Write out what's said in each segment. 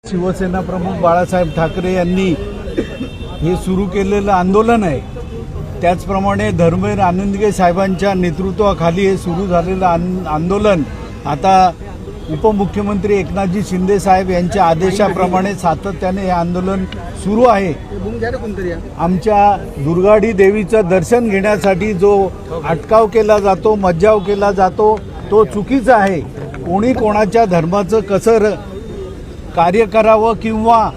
शिवसेना प्रमुख बाळासाहेब ठाकरे यांनी हे सुरू केलेलं आंदोलन आहे, त्याचप्रमाणे धर्मेंद्र आनंदगे साहेबांच्या नेतृत्वाखाली हे सुरू झालेलं आंदोलन आता उपमुख्यमंत्री एकनाथजी शिंदे साहेब यांच्या आदेशाप्रमाणे सातत्याने हे आंदोलन सुरू आहे। आमच्या दुर्गाडी देवीचं दर्शन घेण्यासाठी जो अटकाव केला जातो, मज्जाव केला जातो, तो चुकीचा आहे। कोणी कोणाच्या धर्माचं कसं कार्य करावं किंवा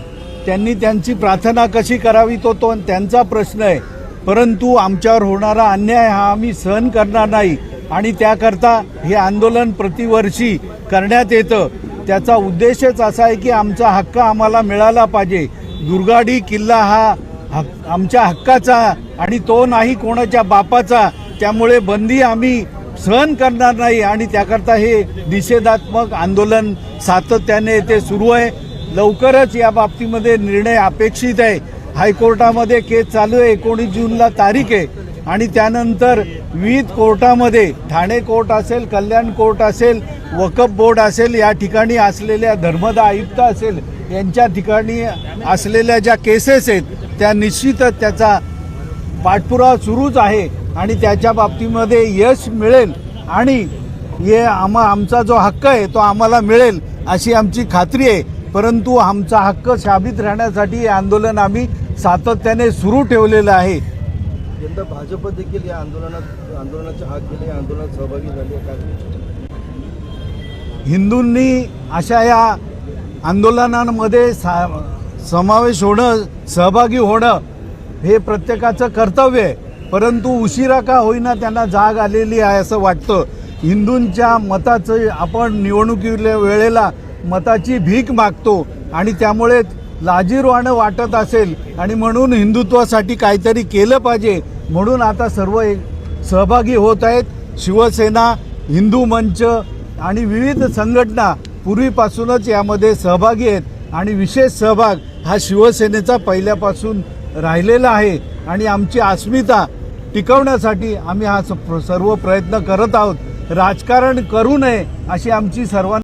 त्यांनी त्यांची प्रार्थना कशी करावी तो त्यांचा प्रश्न आहे, परंतु आमच्यावर होणारा अन्याय हा आम्ही सहन करणार नाही आणि त्याकरता हे आंदोलन प्रतिवर्षी करण्यात येतं। त्याचा उद्देशच असा आहे की आमचा हक्क आम्हाला मिळाला पाहिजे। दुर्गाडी किल्ला हा आमच्या हक्काचा आणि तो नाही कोणाच्या बापाचा, त्यामुळे बंदी आम्ही सहन करणार नाही आणि त्याकरता हे निषेधात्मक आंदोलन सातत्याने ते सुरू आहे। लवकरच या बाबतीमध्ये निर्णय अपेक्षित आहे। हायकोर्टामध्ये केस चालू आहे, 19 जूनला तारीख आहे आणि त्यानंतर विविध कोर्टामध्ये ठाणे कोर्ट असेल, कल्याण कोर्ट असेल, वक्फ बोर्ड असेल, या ठिकाणी असलेल्या धर्मदा आयुक्त असेल, यांच्या ठिकाणी असलेल्या ज्या केसेस आहेत त्या निश्चितच त्याचा पाठपुरावा सुरूच आहे आणि त्याच्या बाबतीमध्ये यश मिळेल आणि हे आमचा जो हक्क आहे तो आम्हाला मिळेल अशी आमची खात्री आहे। परंतु आमचा हक्क साबित राहण्यासाठी हे आंदोलन आम्ही सातत्याने सुरू ठेवलेलं आहे। यंदा भाजप देखील या आंदोलनाचे हात घेणे, आंदोलनात सहभागी झाले। हिंदूंनी अशा या आंदोलनांमध्ये समावेश होणं, सहभागी होणं हे प्रत्येकाचं कर्तव्य आहे, परंतु उशिरा का होईना त्यांना जाग आलेली आहे असं वाटतं। हिंदूंच्या मताचं आपण निवडणुकीच्या वेळेला मताची भीक मागतो आणि त्यामुळे लाजिरवाणं वाटत असेल आणि म्हणून हिंदुत्वासाठी काहीतरी केलं पाहिजे म्हणून आता सर्व सहभागी होत आहेत। शिवसेना, हिंदू मंच आणि विविध संघटना पूर्वीपासूनच यामध्ये सहभागी आहेत आणि विशेष सहभाग हा शिवसेनेचा पहिल्यापासून राहिलेला आहे आणि आमची अस्मिता टिकवण्यासाठी आम्ही हा सर्व प्रयत्न करत आहोत। राजकारण करू नये अशी आमची सर्वांना